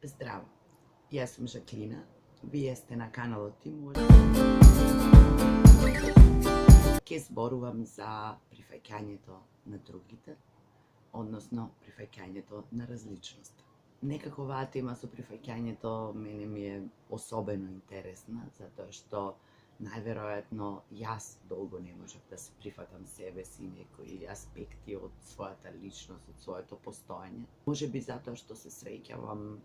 Zdravo, jaz sem Žaklina, вие сте на каналот Тимур, ке зборувам за прифаќањето на другите, односно прифаќањето на различност. Некако оваа тема со прифаќањето мене ми е особено интересна, затоа што најверојатно јас долго не можев да се прифатам себе си, некои аспекти од својата личност, од своето постоење. Можеби затоа што се среќавам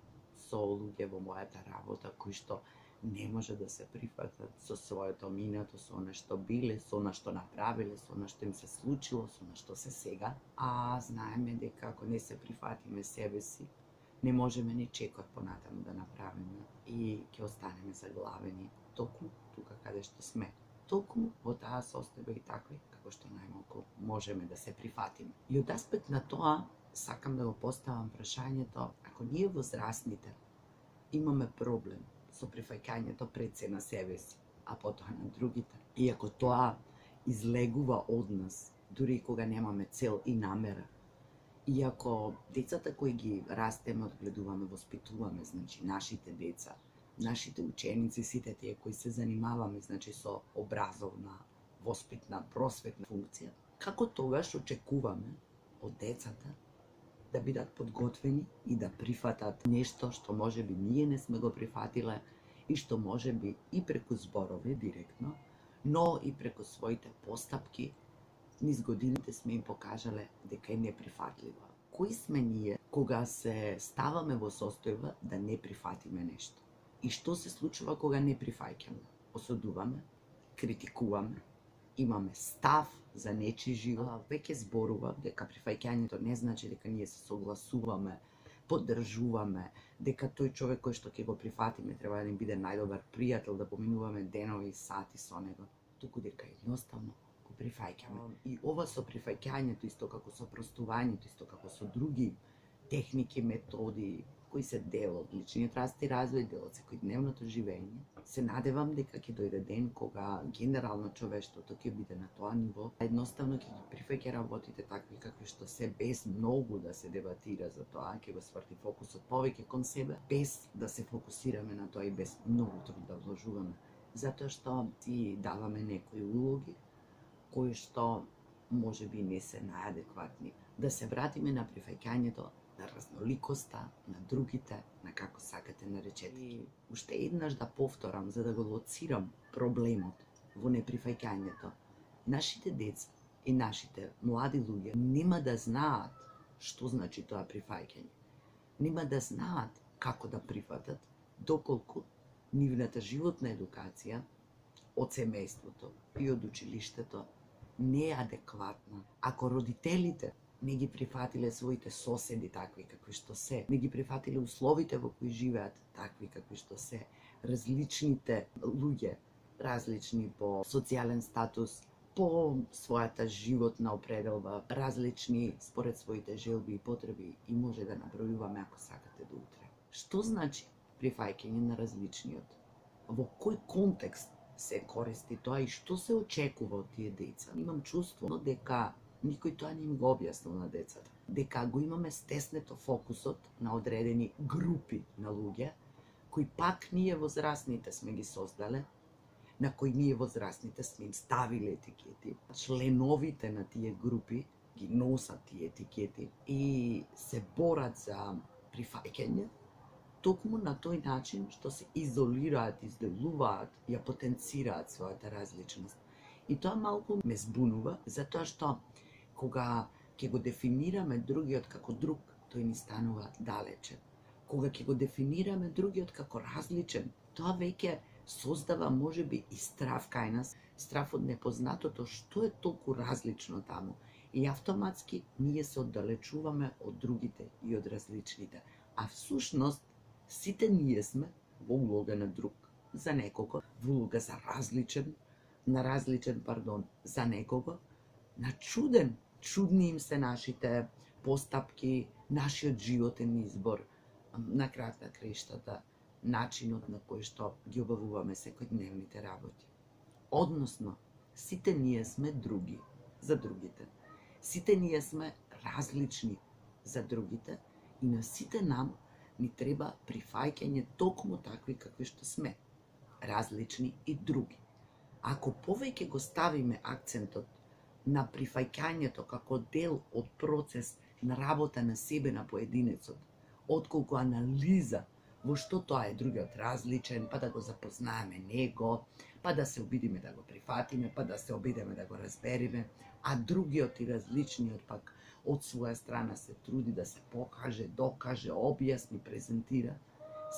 со луѓе во мојата работа кои што не може да се прифатат со своето минато, со она што биле, со она што направиле, со она што им се случило, со она што се сега, а знаеме дека ако не се прифатиме себе си, не можеме ни чекор понатаму да направиме и ќе останеме заглавени токму тука каде што сме. Токму во таа состојба и такви како што најмалку можеме да се прифатиме. И од аспект на тоа сакам да го поставам прашањето, ако ние возрастните имаме проблем со прифаќањето пред се на себе си, а потоа на другите, и ако тоа излегува од нас, дури и кога немаме цел и намера, и ако децата кои ги растеме, одгледуваме, воспитуваме, значи нашите деца, нашите ученици, сите тие кои се занимаваме, значи со образовна, воспитна, просветна функција, како тогаш очекуваме од децата да бидат подготвени и да прифатат нешто што можеби ние не сме го прифатиле и што можеби и преку зборови директно, но и преку своите постапки низ годините сме им покажале дека е неприфатливо. Кои сме ние кога се ставаме во состојба да не прифатиме нешто? И што се случува кога не прифаќаме? Осудуваме, критикуваме, имаме став за нечи живот. Веќе зборува дека прифаќањето не значи дека ние се согласуваме, поддржуваме, дека тој човек кој што ќе го прифатиме треба да ни биде најдобар пријател, да поминуваме денови и сати со него, туку дека едноставно го прифаќаме. И ова со прифаќањето, исто како со простувањето, исто како со други техники, методи, кои се дел од личниот раст и развој, дел од секојдневното живење, се надевам дека ќе дојде ден кога генерално човештвото ќе биде на тоа ниво, едноставно ќе ги прифаќа работите такви какви што се, без многу да се дебатира за тоа, ќе го сврти фокусот повеќе кон себе, без да се фокусираме на тоа и без многу труд да вложуваме, затоа што си даваме некои улоги кои што можеби не се најадекватни. Да се вратиме на прифаќањето на разноликоста, на другите, на како сакате наречете. И уште еднаш да повторам, за да го лоцирам проблемот во неприфаќањето. Нашите деца и нашите млади луѓе нема да знаат што значи тоа прифаќање. Нема да знаат како да прифатат, доколку нивната животна едукација од семејството и од училиштето не е адекватна. Ако родителите не ги прифатиле своите соседи такви какви што се, не ги прифатиле условите во кои живеат такви какви што се, различните луѓе, различни по социјален статус, по својата животна определба, различни според своите желби и потреби, и може да набројуваме ако сакате до утре. Што значи прифаќање на различниот? Во кој контекст се користи тоа и што се очекува од тие деца? Имам чувство дека никој тоа не им го објаснил на децата. Дека го имаме стеснето фокусот на одредени групи на луѓе, кои пак ние возрастните сме ги создале, на кои ние возрастните сме им ставиле етикети. Членовите на тие групи ги носат тие етикети и се борат за прифаќање, токму на тој начин што се изолираат, изделуваат, ја потенцираат својата различност. И тоа малку ме збунува, затоа што кога ќе го дефинираме другиот како друг, тој ни станува далечен. Кога ќе го дефинираме другиот како различен, тоа веќе создава можеби и страв кај нас, страв од непознатото, што е толку различно таму. И автоматски ние се оддалечуваме од другите и од различните. А всушност сите ние сме во улога на друг, за некого, во улога за различен, за некого, на чуден. Чудни им се нашите постапки, нашиот животен избор, на крајот на краиштата, начинот на кој што ги обавуваме секојдневните работи. Односно, сите ние сме други за другите. Сите ние сме различни за другите и на сите нам Ни треба прифаќање токму такви какви што сме, различни и други. Ако повеќе го ставиме акцентот на прифаќањето како дел од процес на работа на себе на поединецот, отколку анализа во што тоа е другиот различен, па да го запознаеме него, па да се обидиме да го прифатиме, па да се обидиме да го разбериме, а другиот и различниот пак од своја страна се труди да се покаже, докаже, објасни, презентира,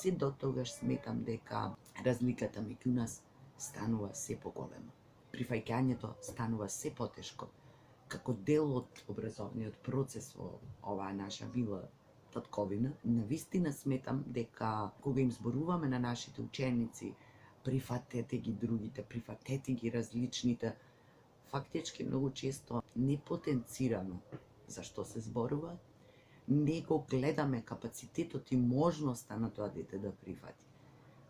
се до тогаш сметам дека разликата меѓу нас станува се поголема. Прифаќањето станува се потешко. Како дел од образовниот процес во оваа наша мила татковина, навистина сметам дека кога им зборуваме на нашите ученици, прифатете ги другите, прифатете ги различните, фактички многу често не потенцираме за што се зборува, не го гледаме капацитетот и можноста на тоа дете да прифати.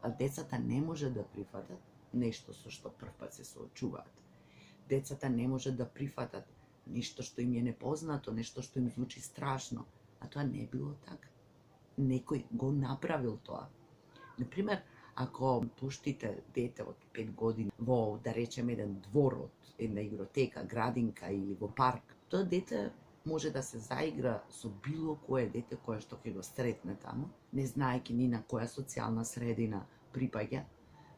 А децата не може да прифатат нешто со што првпат се соочуваат. Децата не може да прифатат нешто што им е непознато, нешто што им звучи страшно, а тоа не било така. Некој го направил тоа. Например, ако пуштите дете од 5 години во, да речеме, еден двор од една игротека, градинка или во парк, тоа дете може да се заигра со било кое дете кое што ќе го сретне таму, не знаејќи ни на која социјална средина припаѓа,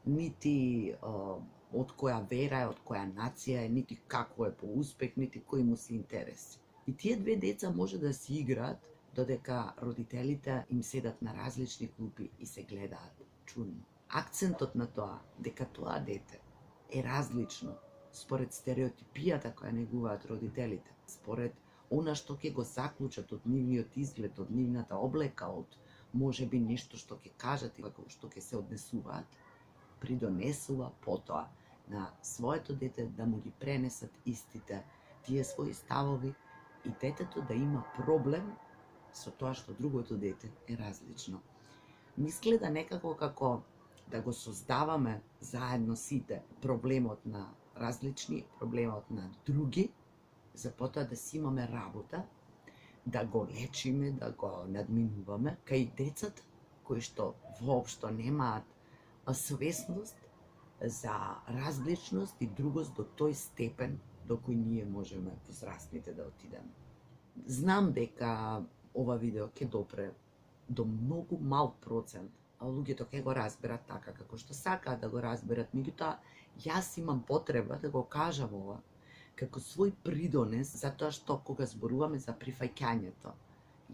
нити од која вера е, од која нација е, нити како е по успех, нити кои му се интереси. И тие две деца може да си играат додека родителите им седат на различни клупи и се гледаат чудно. Акцентот на тоа дека тоа дете е различно според стереотипијата која негуваат родителите, според она што ќе го заклучат од нивниот изглед, од нивната облека, од можеби нешто што ќе кажат и како што ќе се однесуваат, придонесува потоа на своето дете да му ги пренесат истите тие своји ставови и детето да има проблем со тоа што другото дете е различно. Мисле да некако како да го создаваме заедно сите проблемот на различни, проблемот на други, за потоа да си имаме работа, да го лечиме, да го надминуваме, кај децата кои што воопшто немаат свесност за различност и другост до тој степен до кој ние можеме возрастните да отидеме. Знам дека ова видео ќе допре до многу мал процент, а луѓето ќе го разберат така како што сакаат да го разберат, меѓутоа јас имам потреба да го кажам ова како свој придонес, затоа што кога зборуваме за прифаќањето,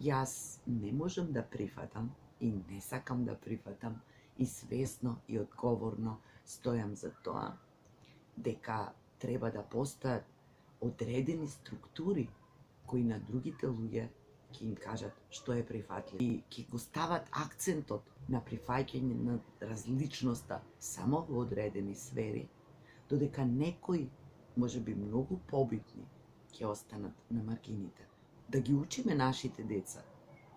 јас не можам да прифатам и не сакам да прифатам и свесно и одговорно стојам за тоа дека треба да постојат одредени структури кои на другите луѓе ќе им кажат што е прифатливо и ќе го стават акцентот на прифаќање на различноста само во одредени сфери, додека некои можеби многу побитни ќе останат на маргините. Да ги учиме нашите деца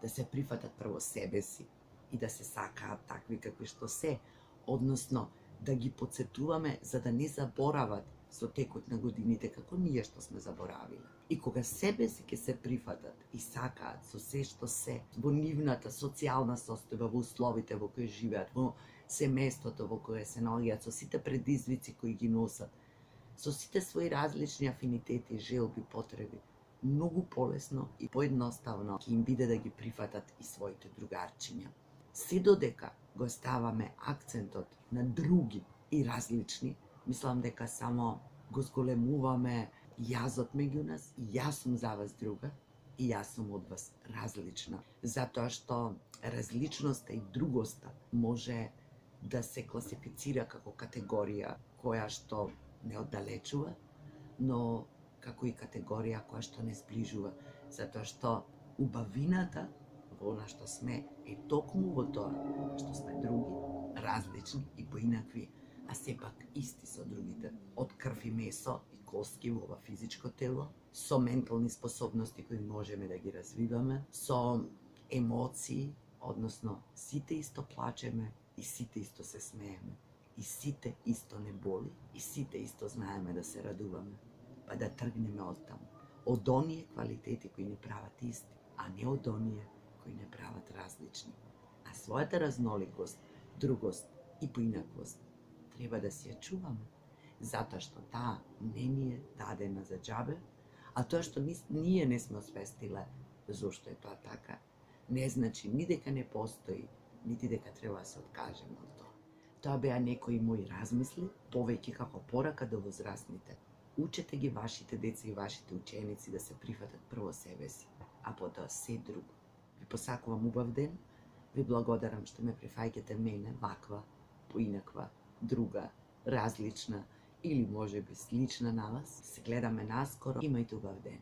да се прифатат прво себе си и да се сакаат такви какви што се, односно да ги потсетуваме за да не заборават со текот на годините како ние што сме заборавиле. И кога себе си ќе се прифатат и сакаат со се што се во нивната социјална состојба, во условите во кои живеат, во семејството во кое се наоѓаат, со сите предизвици кои ги носат, со сите своји различни афинитети, желби, потреби, многу полесно и поедноставно ќе им биде да ги прифатат и своите другарчиња. Се додека го ставаме акцентот на други и различни, мислам дека само го зголемуваме јазот меѓу нас, и јас сум за вас друга, и јас сум од вас различна. Затоа што различноста и другоста може да се класифицира како категорија која што не оддалечува, но како и категорија која што не сближува, затоа што убавината во она што сме е токму во тоа што сме други, различни и поинакви, а сепак исти со другите, од крв и месо и костки во ова физичко тело, со ментални способности кои можеме да ги развиваме, со емоции, односно сите исто плачеме и сите исто се смееме, и сите исто не боли, и сите исто знаеме да се радуваме, па да тргнеме од таму, од оние квалитети кои не прават исти, а не од оние кои не прават различни. А својата разноликост, другост и поинаквост треба да си ја чуваме, затоа што таа не ни е дадена за џабе, а тоа што ние не сме освестиле зошто е тоа така, не значи ни дека не постои, нити дека треба да се откажеме од тоа. Тоа беа некои мои размисли, повеќе како порака до возрастните. Учете ги вашите деца и вашите ученици да се прифатат прво себе си, а потоа се друго. Ви посакувам убав ден, ви благодарам што ме прифаќате мене ваква, поинаква, друга, различна или можеби слична на вас. Се гледаме наскоро. Имајте убав ден.